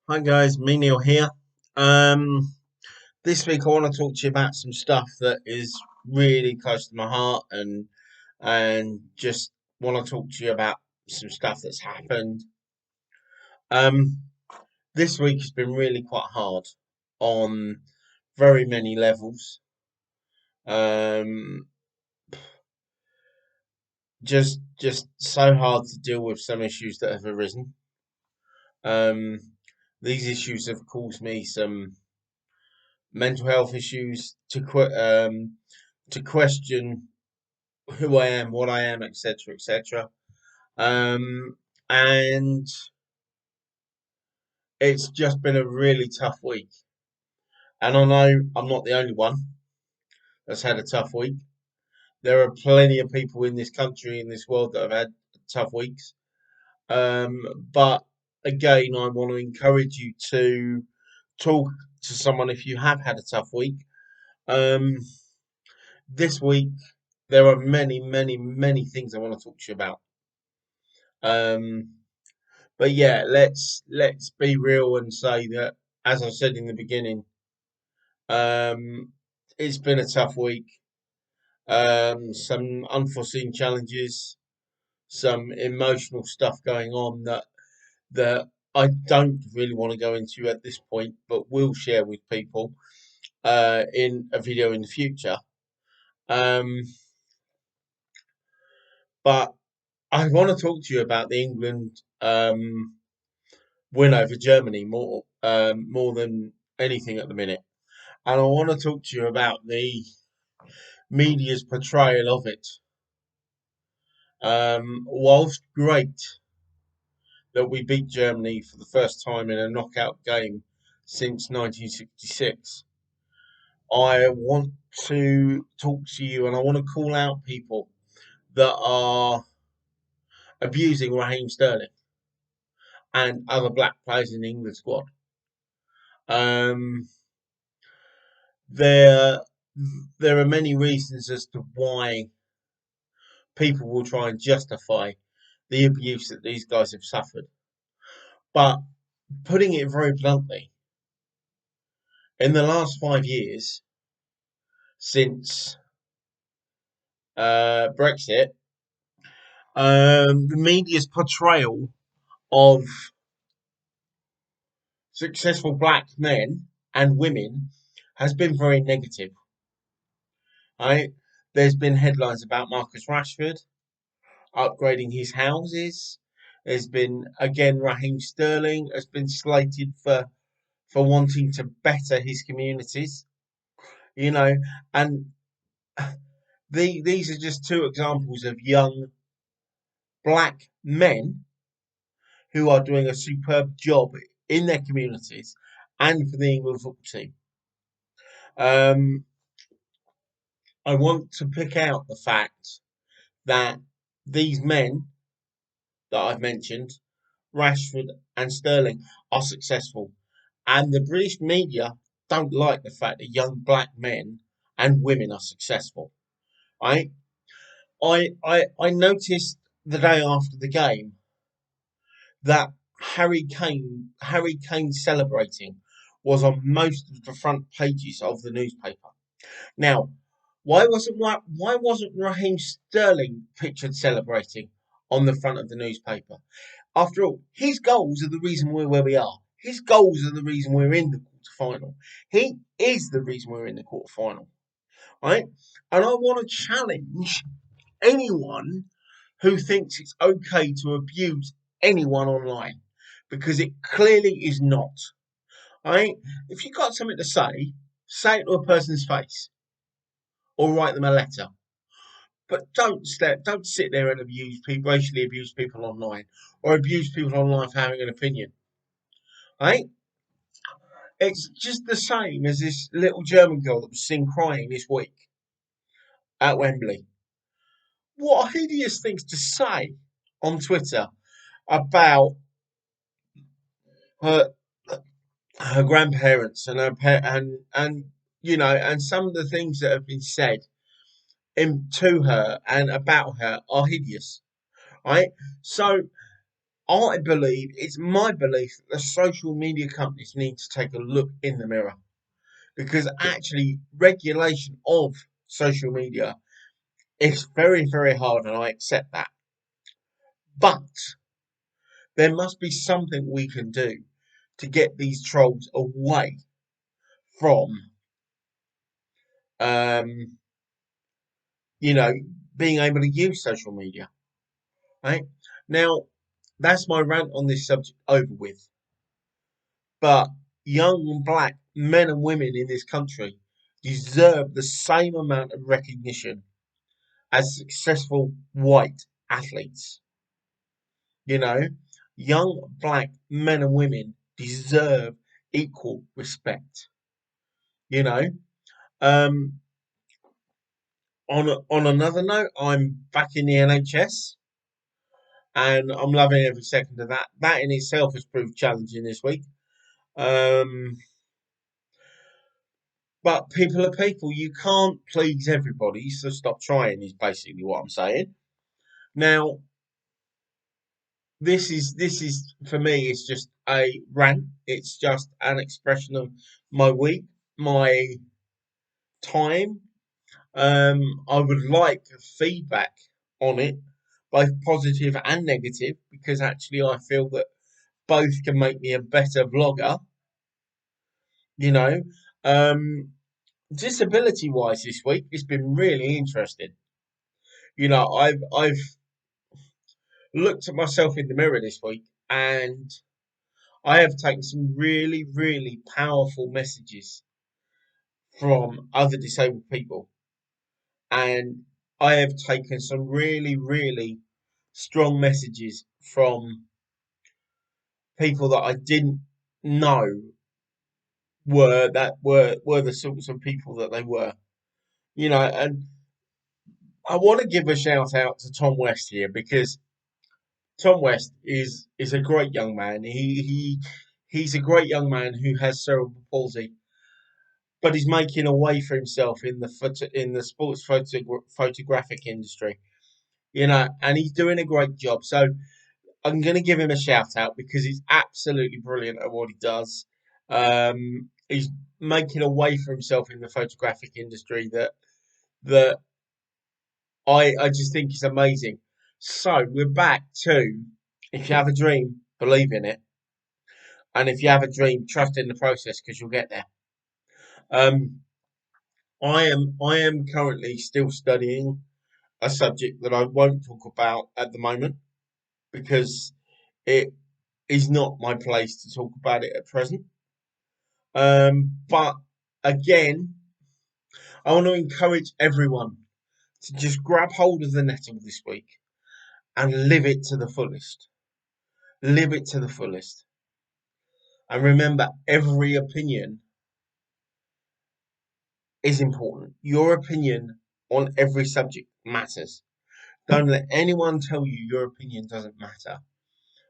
Hi guys, me Neil here. Um, this week I want to talk to you about some stuff that is really close to my heart, and just want to talk to you about some stuff that's happened. Um, this week has been really quite hard on very many levels. Um, just so hard to deal with some issues that have arisen. Um, these issues have caused me some mental health issues to question who I am, what I am, etc., etc. Um, and it's just been a really tough week. And I know I'm not the only one that's had a tough week. There are plenty of people in this country, in this world, that have had tough weeks. Um, but again, I want to encourage you to talk to someone if you have had a tough week. Um, this week, there are many, many, many things I want to talk to you about. Um, But yeah, let's be real and say that, as I said in the beginning, um, it's been a tough week. Some unforeseen challenges, some emotional stuff going on that I don't really want to go into at this point, but will share with people in a video in the future. Um, but I want to talk to you about the England win over Germany more than anything at the minute. And I want to talk to you about the media's portrayal of it. Whilst great that we beat Germany for the first time in a knockout game since 1966, I want to talk to you and I want to call out people that are abusing Raheem Sterling and other black players in the England squad. Um, there, there are many reasons as to why people will try and justify the abuse that these guys have suffered. But putting it very bluntly, in the last 5 years since Brexit, the media's portrayal of successful black men and women has been very negative. Right? There's been headlines about Marcus Rashford upgrading his houses. There's been again Raheem Sterling has been slated for wanting to better his communities. You know, and these are just two examples of young black men who are doing a superb job in their communities and for the England football team. Um, I want to pick out the fact that these men that I've mentioned, Rashford and Sterling, are successful, and the British media don't like the fact that young black men and women are successful. Right? I noticed the day after the game that Harry Kane celebrating was on most of the front pages of the newspaper. Now, why wasn't Raheem Sterling pictured celebrating on the front of the newspaper? After all, his goals are the reason we're where we are. His goals are the reason we're in the quarter final. He is the reason we're in the quarter final, right? And I want to challenge anyone who thinks it's okay to abuse anyone online because it clearly is not. Right? If you've got something to say it to a person's face or write them a letter. But don't sit there and racially abuse people online, or abuse people online for having an opinion. Right? It's just the same as this little German girl that was seen crying this week at Wembley. What hideous things to say on Twitter about her her grandparents and and and some of the things that have been said to her and about her are hideous, right? So I believe, it's my belief that the social media companies need to take a look in the mirror, because actually regulation of social media is very, very hard, and I accept that. But there must be something we can do to get these trolls away from, um, you know, being able to use social media. Right now, that's my rant on this subject over with. But young black men and women in this country deserve the same amount of recognition as successful white athletes. You know, young black men and women deserve equal respect. You know, um, on another note, I'm back in the NHS, and I'm loving every second of that. That in itself has proved challenging this week. Um, but people are people. You can't please everybody, so stop trying. Is basically what I'm saying. Now, this is for me. It's just a rant. It's just an expression of my week, my time. I would like feedback on it, both positive and negative, because actually I feel that both can make me a better vlogger. You know, um, disability wise this week, it's been really interesting. I've looked at myself in the mirror this week, and I have taken some really, really powerful messages from other disabled people, and I have taken some really, really strong messages from people that I didn't know were the sorts of people that they were. And I want to give a shout out to Tom West here, because Tom West is a great young man. He's a great young man who has cerebral palsy, but he's making a way for himself in the sports photographic industry. And he's doing a great job. So I'm going to give him a shout out because he's absolutely brilliant at what he does. He's making a way for himself in the photographic industry that I just think is amazing. So we're back to, if you have a dream, believe in it, and if you have a dream, trust in the process because you'll get there. Um, I am currently still studying a subject that I won't talk about at the moment because it is not my place to talk about it at present. But again, I want to encourage everyone to just grab hold of the nettle this week and live it to the fullest. Live it to the fullest. And remember, every opinion is important. Your opinion on every subject matters. Don't let anyone tell you your opinion doesn't matter.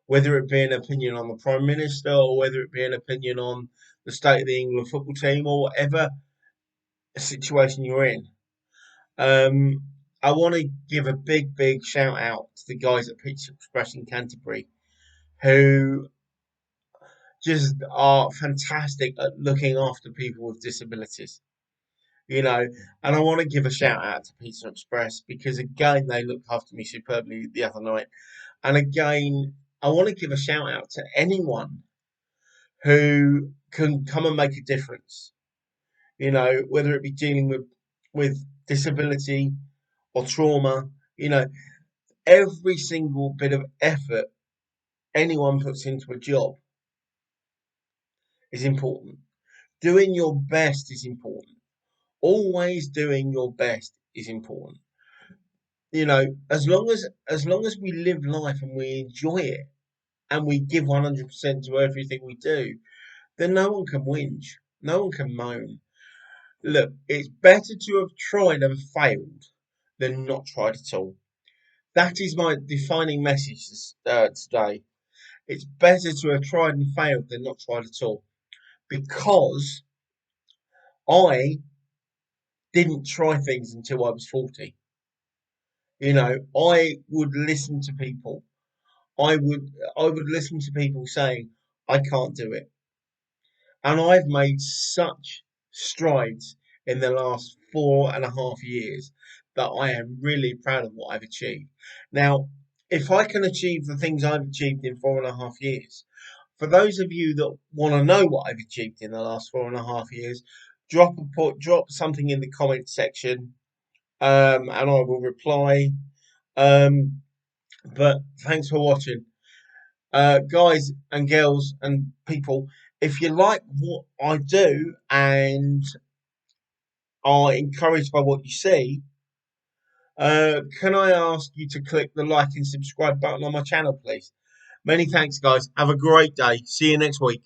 Whether it be an opinion on the Prime Minister, or whether it be an opinion on the state of the England football team, or whatever situation you're in. Um, I want to give a big, big shout out to the guys at Pizza Express in Canterbury, who just are fantastic at looking after people with disabilities. You know, and I want to give a shout out to Pizza Express because again they looked after me superbly the other night. And again, I want to give a shout out to anyone who can come and make a difference. Whether it be dealing with disability or trauma, every single bit of effort anyone puts into a job is important. Doing your best is important. Always doing your best is important. As long as we live life and we enjoy it and we give 100% to everything we do, then no one can whinge. No one can moan. Look, it's better to have tried and failed than not tried at all. That is my defining message today. It's better to have tried and failed than not tried at all. Because I didn't try things until I was 40. I would listen to people. I would I would listen to people saying I can't do it. And I've made such strides in the last 4.5 years that I am really proud of what I've achieved. Now, if I can achieve the things I've achieved in 4.5 years, for those of you that want to know what I've achieved in the last 4.5 years, drop something in the comment section, and I will reply. Um, but thanks for watching. Guys and girls and people, if you like what I do and are encouraged by what you see, can I ask you to click the like and subscribe button on my channel, please? Many thanks, guys. Have a great day. See you next week.